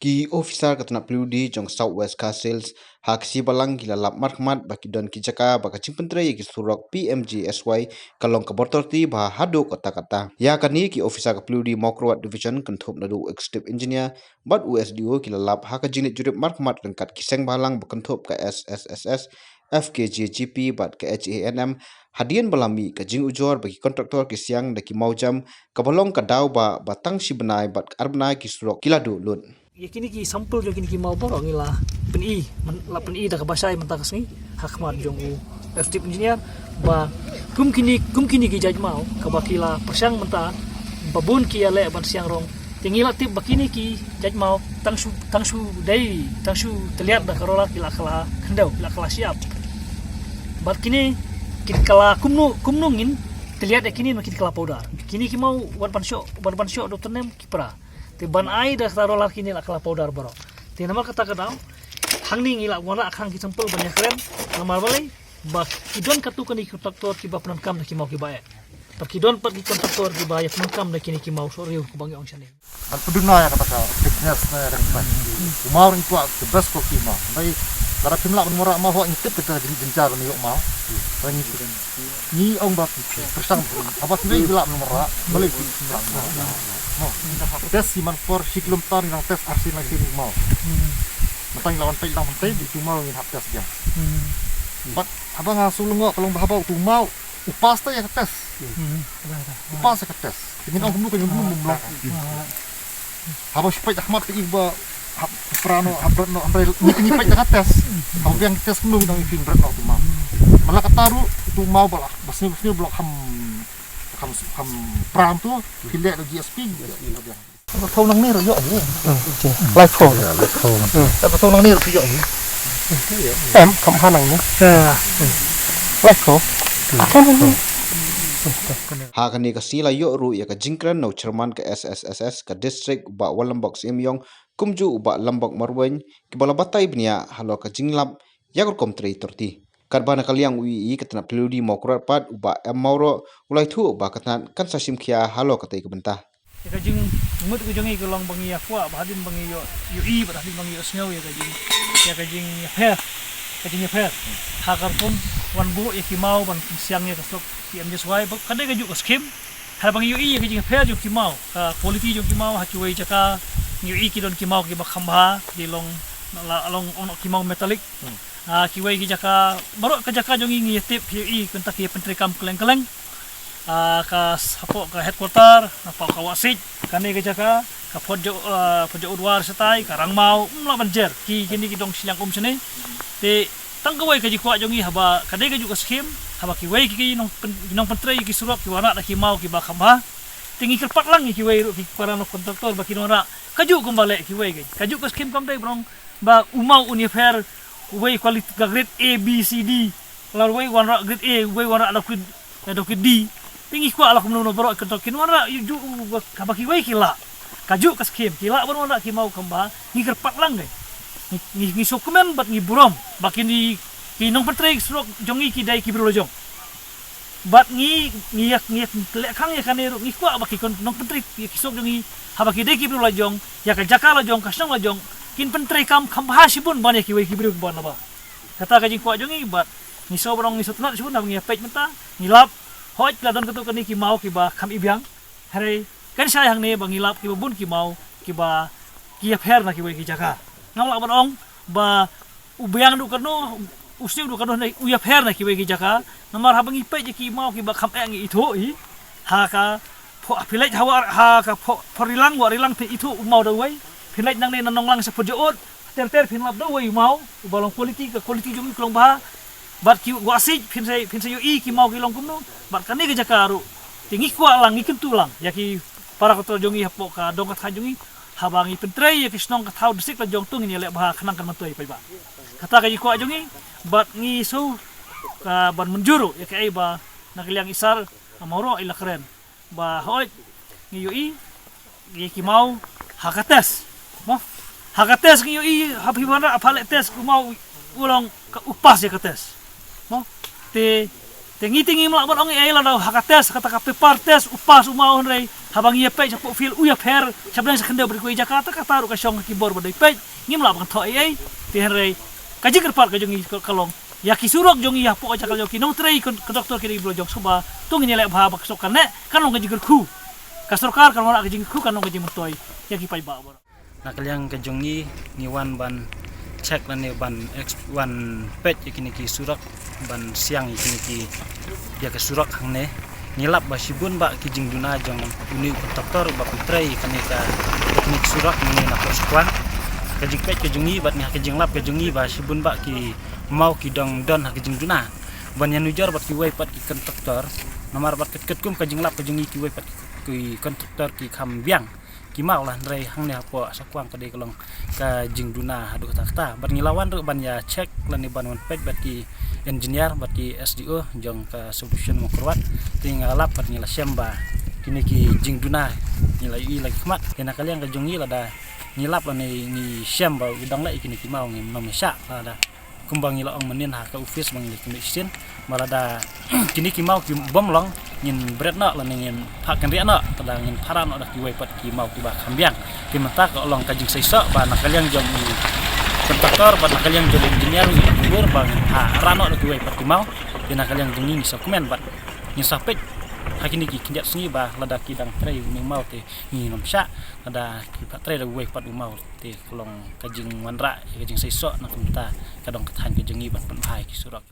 Ki officer katna peludi jong Southwest Castles hak si balang gila lap markmat baki don ki jaka baka cimpentre ki surok PMGSY kalong ka bortorti bah hadu kata-kata. Ya kani ki officer ka peludi Mokrowat Division kentup nadu executive engineer bat USDO kila lap haka jinit jurip markmat rengkat kiseng balang bekentup ka SSSS FKJGP bat ke HANM hadian balami ka jing ujor bagi kontraktor ki siang daki maujam kabalong ka daw ba batang si benai bat arbnai ki surok kiladu lun. Ya kini ki sampel jo kini ki mau borong ila peni la peni dah kabasai mentak sini hakmat jong FTP engineer ba kum kini ki jaj mau kabakila persang menta babun ki ale ban siang rong tingila tip bakini ki jaj mau tangsu terlihat dah karola kila kala kendau kila kala siap bat kini kala kumnungin terlihat kini makin kala powder kini ki mau wan pan show dokter nem kipra ban ai dah taruh lagi ni lah kelapa udar bro. Ti nama kata kadang hang ni ngila wana akan ki sampel banyak keren nama balai bah kidon katukan di kontraktor ki ba penankam ki mau ki bae. Pak kidon pergi kontraktor ki bae penankam kini ki mau sore ku bangi ong sini. Al peduna ya kata fitness na rangpan. Umar ni kuat the best ko ki ma. Bai cara pimla murah ma ho ngitip kita jencar ni yok ma. Rani ni ong ba persang apa sini gelap murah balik tes siman for siklum tan yang tes arsi lagi mau matang lawan pe lang pe di mau ngin hap tes dia bat abang ngasul ngok kalau bahaba tu mau upas ta ya tes upas ya tes ingin orang bukan yang belum blok haba supaya ahmad ke iba prano abro amre ni pe ya tes haba yang tes belum nang film berat tu mau malah kataru tu mau bala basni blok ham pram tu pilih lagi GSP thâu nang ni rồi dọn ni live phone tapi thâu nang ni rồi dọn ni em không hai nang ni live phone Hakani ka sila yo ru ya ka jingkran no chairman ka SSSS ka district ba Walambok Simyong kumju ba Lambok Marwen ki bala batai bnia halo ka jinglap ya ko komtrei torti karbana kaliang ui katna peludi Mokrowat pat uba mauro ulai thu ba katna kan sasim khia halo katai ka bentah ya kajing mut ku jongi ke long bangi akwa bahadin bangi yo ui bahadin bangi snow ya kajing fer hakar pun wan bu ya ki mau ban siang ya kasok ki MJSY kadai ka ju ka skim har bangi ui ya kajing fer ju ki mau ka quality ju ki mau ha chuai chaka ui ki don ki mau ki ba khamba di long ono ki mau metallic kiwai ki jaka baru ke jaka jongi ngitip PUI kentak ki pentrikam keleng-keleng ka sapo ka headquarter napa ka wasit kane ke jaka ka pojo udwar setai ka rangmau mla banjer ki kini ki dong silang sene te tangkawai ka jikwa jongi haba kade ka juga skim haba kiwai ki nong pentre ki surok ki wana ki mau ki ba khamba tingi kerpat lang ki wai ki para no kontraktor ba kinora kaju kumbale ki wai kaju ka skim kam dai brong ba umau unifair way quality grade A B C D lalu way warna grade A way warna ada D tinggi kuat lah kemudian baru kentokin warna ju kabaki way kila kaju kas kim kila baru warna ki mau kembang ni kerpat lang deh ni dokumen bat ni burom bakin di nong petrik surok jongi ki dai ki brolojong bat ni lek kang ya kaneru ni kuat baki nong petrik ki sok jongi habaki dai ki brolojong ya ka jaka lojong kasong lojong kin pentrei kam bahasibun banyak kiwai kibru ban apa kata kajing kuat jongi bat ni sobrong ni sotnat sibun nang page menta ngilap hoj ladon ketuk ni ki mau ki ba kam ibyang hare kan sayang ni bangilap ki bun ki mau ki ba ki fer na kiwai ki jaka ngamla barong ba ubyang du kanu usni du kanu uya fer na kiwai ki jaka namar habangi page ki mau ki ba kam eng itu ha ka pho pilai hawa ha ka pho rilang te itu mau dawai pilai nang ni nanong lang sa pujoot ter pinlap do way mau balong quality jongi klong ba bat ki wasij pinsay yu ki mau ki long kumno bat kani ke jakaru tingi kwa lang ikin tulang ya ki para ko jongi hapo ka dongkat ha jongi habangi pentrei ya ki snong ka thau disik la jong tung ni le ba khanang kan matoy pa ba kata ka kwa jongi bat ngi so ka ban menjuru ya ki ba nakiliang isar amoro ila keren ba hoy ngi yu ki mau hakates mo hakates ki ui hapi mana apale tes ku mau ulang upas ya kates mo te tingi mla bon ong ai la hakates kata ka pepar tes upas umau rei habang ia pe chapo fil uya pher chablan sekhende berkui Jakarta kata ru ka syong ki bor badai pe ngim la bang thoi ai ti henrei kaji kerpal ka jongi kalong ya ki surok jongi ya po chakal joki nong trei ke doktor ke bro jong soba tung ni le bha bak sok kan ne kan long kaji kerku ka sarkar kan wala kaji kerku kan long kaji mutoi ya ki pai ba bor Nakaliang ke jongi ni wan ban cek lan ban wan pet ikini ki surak ban siang ikini ki dia ke surak hang ne nilap ba sibun ba ki jing duna jong uni doktor ba putrei kaneka teknik surak ni na sekwang ke jing pet ke jongi bat ni ke jing lap ke jongi ba sibun ba ki mau ki dong don ke jing duna ban yan ujar bat ki wai pat ki doktor nomor bat ket kum ke jing lap ke jongi ki wai pat ki doktor ki kam biang kimau lah nrei hang ne po sakwang kade kolong ka jing duna hadu kata ban ngilawan ru ban ya cek lan ban wan pet bat ki engineer bat ki SDO jong ka solution mo kurwat tinggal lap bat ngila semba kini ki jing duna nilai i lagi kmat kena kalian ka jongi lada ngilap lan ni semba udang lai kini ki mau ngim nomesha lada kumbang ngila ong menin ha ka office bang ki mesin malada kini ki mau ki bom long ngin bread nak lan ngin pak kan ria nak tadang ngin paran nak ki wai pat ki mau ki ba kambiang ki mata ka long kajing saisa ba nak kalian jom kontraktor ba nak kalian jom engineer ni bur bang ha rano nak ki wai pat ki mau ki nak kalian jom ni dokumen bat ni sapek hakini ki kinjat sini ba lada ki dang trei ni mau te ni nomsha lada ki pat trei da wai pat mau te kolong kajing wanra kajing saisa nak mata kadang katahan kajing ni ban pai ki surak